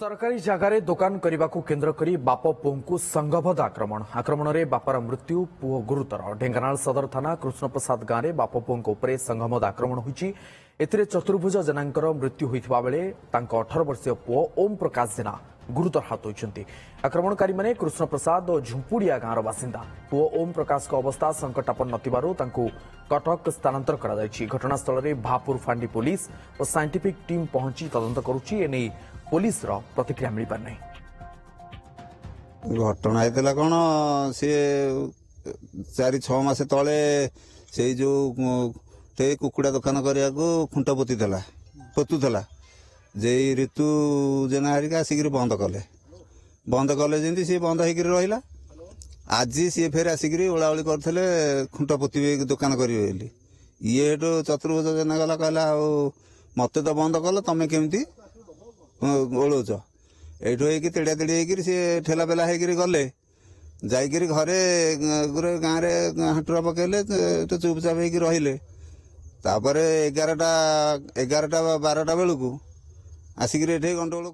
सरकारी जगार दोकान करने केन्द्र करी बाप पुओं संघबद्ध आक्रमण में बापार मृत्यु पुओ गुरुतर ढेंकानाल सदर थाना कृष्णप्रसाद गांव में बाप पुओं संघबद्ध आक्रमण होती चतुर्भुज जेनांकर मृत्यु होता बेले 18 वर्षीय पुओ ओम प्रकाश जेना गुरुतर हाथ होती आक्रमणकारी माने कृष्णप्रसाद और झुंपुड़िया गांव बासिंदा पुओ ओम प्रकाश अवस्था संकटापन्न नथिबारु तांकु कटक स्थानांतर करा जायछि। घटनास्थल में भापुर फांडी पुलिस और साइंटिफिक टीम पहुंची तदंत करुछि। एने पुलिस प्रतिक्रिया मिल पार नहीं। घटना होता कौन सी 4-6 मास तले से जो कुकुड़ा दुकान करने खुंट पोतुला जे ऋतु जेना हारिका आसिक बंद कले जमी सी बंद होकर रहा। आज सी फेर आसिक ओलाओली करते खुंट पोते दुकान करेंगे ये चतुर्भुज जेना गला कहला मत तो बंद कल तमें केमती ओलौच ये तेड़ा तेड़ी होकर सी ठेला पेला होकर गले जाकर घरे गोटे गाँव में हाटुरा पकेले चुपचाप होकर रहिले। 11टा 12टा बेलू आसिक गंडगोल